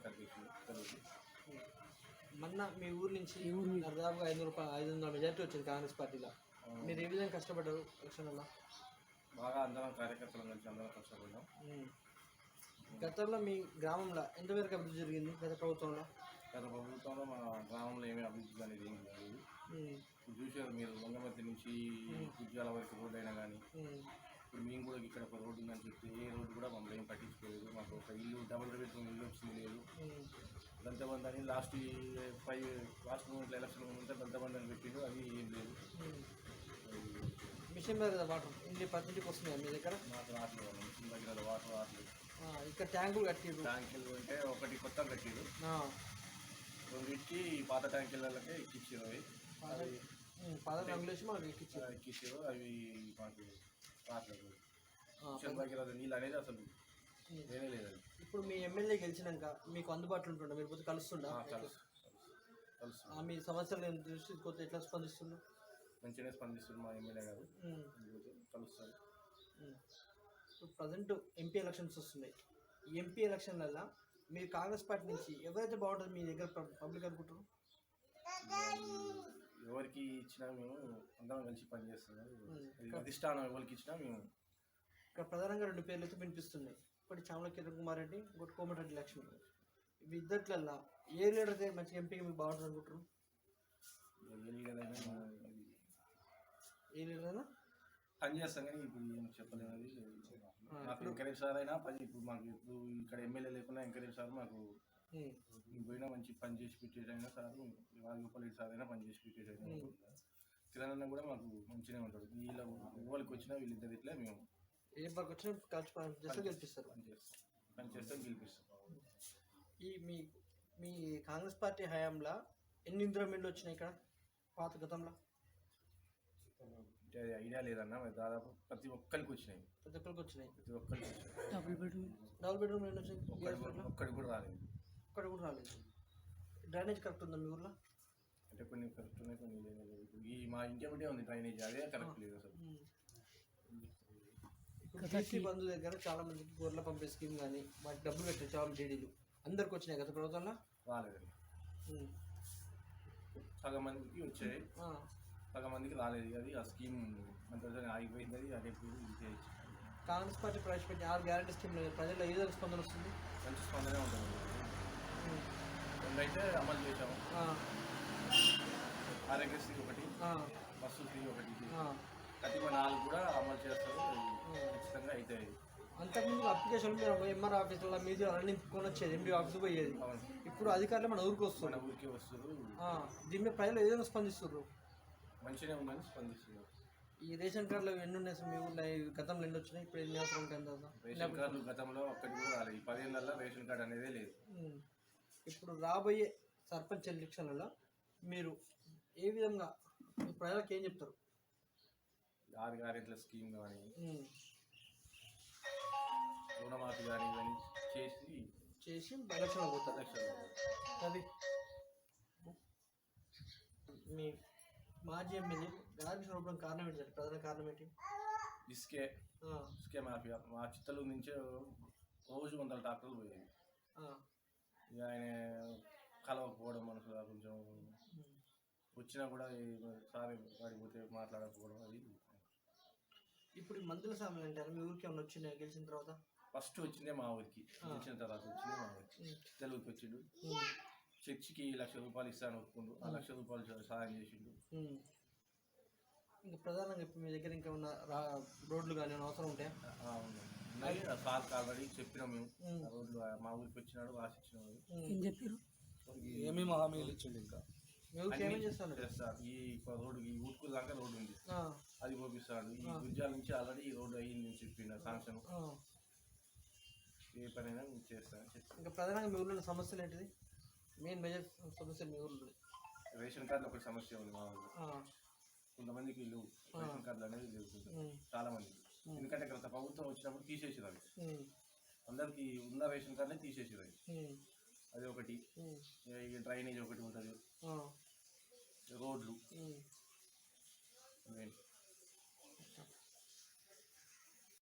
శాఖ అధ్యక్షుడు. మొన్న మీ ఊరు నుంచి దాదాపుగా 500 మెజార్టీ వచ్చింది కాంగ్రెస్ పార్టీలో. మీరు ఏ విధంగా కష్టపడ్డారు ఎలక్షన్లలో? బాగా అందరం కార్యకర్తలు కలిసి అందరం కష్టపడ్డాం. గతంలో మీ గ్రామంలో ఎంతవరకు అభివృద్ధి జరిగింది గత ప్రభుత్వంలో? గత ప్రభుత్వంలో మా గ్రామంలో ఏమీ అభివృద్ధి అనేది ఏం లేదు. చూసారు మీరు, వంగమతి నుంచి ఉద్యాల వరకు రోడ్డు అయినా కానీ, ఇప్పుడు మేము కూడా ఇక్కడ ఒక రోడ్డు ఉందని చెప్పి ఏ రోడ్డు కూడా మమ్మల్ని ఏం పట్టించుకోలేదు. మాకు ఒక ఇల్లు, డబుల్ బెడ్రూమ్ ఇల్లు వచ్చింది లేదు. దంతబంధు అని లాస్ట్ మూమెంట్లో ఎలక్షన్ ఉంటే దంతబంధు అని పెట్టిండు, అది ఏం లేదు. మిషన్ దగ్గర వాటర్ ఇంటి పద్ధతికి వస్తున్నాయి మీ దగ్గర? మాకు రావట్లేదు, మిషన్ దగ్గర వాటర్ రావట్లేదు. ఇక్కడ ట్యాంకులు కట్టిరు. ట్యాంకులు అంటే ఒకటి కొత్త కట్టిరు, రెండింటికి పాత ట్యాంకులకే ఎక్కించారు. అవి పాత ట్యాంకులు వేసి మాకు ఎక్కించారు, అవి మాకు రావట్లేదు. మిషన్ దగ్గర నీళ్ళు అనేది అసలు వేరే లేదు. అది ఇప్పుడు మీ ఎమ్మెల్యే గెలిచినాక మీకు అందుబాటులో ఉంటుండ, మీరు పోతే కలుస్తుండ? మీ సమస్యలు దృష్టికి పోతే ఎట్లా స్పందిస్తుండ? మంచిగానే స్పందిస్తుంది మా ఎమ్మెల్యే గారు, కలుస్తారు. ఇప్పుడు ప్రజెంట్ ఎంపీ ఎలక్షన్స్ వస్తున్నాయి. ఈ ఎంపీ ఎలక్షన్లలో మీరు కాంగ్రెస్ పార్టీ నుంచి ఎవరైతే బాగుంటుంది మీ దగ్గర పబ్లిక్ అనుకుంటారు? ఎవరికి ఇచ్చినా మేము అందరం కలిసి పనిచేస్తున్నాం. అధిష్టానం ఎవరికి ఇచ్చినా మేము. ఇక్కడ ప్రధానంగా 2 పేర్లు అయితే వినిపిస్తున్నాయి. ఒకటి చామల కిరణ్ కుమార్ రెడ్డి, ఇంకోటి కోమటిరెడ్డి లక్ష్మణ్. ఇవి ఇద్దట్లల్లో ఏ లీడర్ అయితే మంచి ఎంపీగా మీకు బాగుంటుంది అనుకుంటారు? ఏ లీడర్ అయినా పని చేస్తాం కానీ ఇప్పుడు ఏం చెప్పలేదు. మాకు ఎంకరేజ్ సార్ అయినా ఇప్పుడు మాకు ఇప్పుడు ఇక్కడ ఎమ్మెల్యే లేకుండా ఎంకరేజ్ సార్ మాకు పోయినా మంచి పని చేసి పెట్టేటైనా సార్, రాజగోపాల్ సార్ అయినా పని చేసి పెట్టేటైనా. కిరణ్ కూడా మాకు మంచిగానే ఉంటాడు. వీళ్ళ ఊళ్ళకి వచ్చినా వీళ్ళిద్దరు ఇట్లా మేము ఏ వరకు వచ్చినా కలిసి గెలిపిస్తారు, పని చేస్తే గెలిపిస్తాం. ఈ మీ కాంగ్రెస్ పార్టీ హయాంలో ఎన్ని ఇంద్రమిల్లు వచ్చినాయి ఇక్కడ పాత గతంలో? ఐడియా లేదన్నా, దాదాపు ప్రతి ఒక్కరికి వచ్చినాయి. ప్రతి ఒక్కరికి వచ్చినాయి. డబుల్ బెడ్రూమ్ ఎన్ని వచ్చినాయి? ఒక్కడికి కూడా రాలేదు. ఒక్కడి కూడా రాలేదు. డ్రైనేజ్ కరెక్ట్ ఉందా మీ ఊర్లో? అంటే కొన్ని కరెక్ట్ ఉన్నాయి, కొన్ని లేదు. ఈ మా ఇంటి ఒకటే ఉంది డ్రైనేజ్, అదే కరెక్ట్ లేదు అసలు. ఇప్పుడు బంధు దగ్గర చాలా మందికి గొర్రెల పంపే స్కీమ్ కానీ వాటి డబ్బులు పెట్టారు చాలా డీడీలు అందరికి వచ్చినాయి గత ప్రభుత్వంలో? రాలేదండి. సగం మందికి వచ్చాయి, సగం మందికి రాలేదు. అది ఆ స్కీమ్ మన ఆగిపోయింది. అది అదే కాంగ్రెస్ పార్టీ ప్రవేశపెట్టిన 6 గ్యారెంటీ స్కీమ్ ప్రజల్లో ఏదో స్పందన వస్తుంది? మంచి స్పందనే ఉంటుంది. రెండైతే అమలు చేసాము. ఆరోగ్యశ్రీ ఒకటి, బస్సు ఫ్రీ ఒకటి, కతిమ 4 కూడా అమలు చేస్తారు. ఖచ్చితంగా అవుతాయి. అంతకుముందు అప్లికేషన్ మీరు ఎంఆర్ ఆఫీసులో మీది అన్ని కొనొచ్చేది, ఎండి ఆఫీస్ పోయేది. ఇప్పుడు అధికారులు మన ఊరికి వస్తారు. మన ఊరికే వస్తారు. దీని మీద ప్రజలు ఏదైనా స్పందిస్తారు? మంచిగానే ఉందని స్పందిస్తున్నారు. ఈ రేషన్ కార్డులు ఎన్ని ఉన్నాయి మీ ఊళ్ళో? గతంలో ఎన్ని వచ్చినాయి, ఇప్పుడు ఎన్ని అవసరం ఉంటుంది? రేషన్ కార్డులు గతంలో ఒక్కటి కూడా రాలేదు. ఈ 10 ఏళ్ళల్లో రేషన్ కార్డు అనేదే లేదు. ఇప్పుడు రాబోయే సర్పంచ్ ఎలక్షన్లలో మీరు ఏ విధంగా ప్రజలకు ఏం చెప్తారు? 6 గ్యారెంటీల స్కీమ్ కానీ, రుణమాఫీ కానీ ఇవన్నీ చేసి ఎలక్షన్ పోతారు. అది మీ మాజీ ఎమ్మెల్యే గాలి చూడడం కారణం ఏంటంటే ప్రధాన కారణం ఏంటి? ఇసుకే మాఫియా. మా చిత్తలూరు నుంచే రోజు 100 ట్రాక్టర్లు పోయాయి. ఇక ఆయన కలవకపోవడం, మనసులో కొంచెం వచ్చినా కూడా సారి వాడిపోతే మాట్లాడకపోవడం. అది ఇప్పుడు మందుల సామాన్లు అంటారు మీ ఊరికి ఏమన్నా వచ్చినాయి గెలిచిన తర్వాత? ఫస్ట్ వచ్చిందే మా ఊరికి, గెలిచిన తర్వాత వచ్చిందే మా ఊరికి. చిత్తలూరికి వచ్చిండు, చర్చికి 1,00,000 రూపాయలు ఇస్తాను ఒప్పుకుండు. ఆ 1,00,000 రూపాయలు సహాయం చేసిండు. ఇంకా ప్రధానంగా ఇప్పుడు మీ దగ్గర ఇంకా ఉన్న రోడ్లు కానీ అవసరం ఉంటాయా? ఉన్నాయి. సార్కి ఆల్రెడీ చెప్పినాం మేము. రోడ్లు మా ఊరికి వచ్చినాడు, రాసిచ్చినాడు. ఏం చెప్పారు? ఏమేమి హామీలు ఇచ్చిండు. ఇంకా చేస్తారు ఈ రోడ్డు, ఈ ఊటుకు దాకా రోడ్డు ఉంది, అది పోపిస్తాడు. ఈ గుజ్జాల నుంచి ఆల్రెడీ ఈ రోడ్డు అయ్యింది చెప్పిండు శాంక్షన్. ఏ పనైనా చేస్తాను. ఇంకా ప్రధానంగా మీ ఊళ్ళో సమస్యలు ఏంటిది? మెయిన్ మేజర్ సమస్య మీ ఊళ్ళో రేషన్ కార్డులో ఒకటి సమస్య ఉంది మా ఊళ్ళో. కొంతమందికి లేవు రేషన్ కార్డులు అనేది లేవు చాలా మందికి. ఎందుకంటే గత ప్రభుత్వం వచ్చినప్పుడు తీసేసేది, అవి అందరికి ఉన్న రేషన్ కార్డులే తీసేసేది. అది ఒకటి. డ్రైనేజ్ ఒకటి ఉంటుంది, రోడ్లు.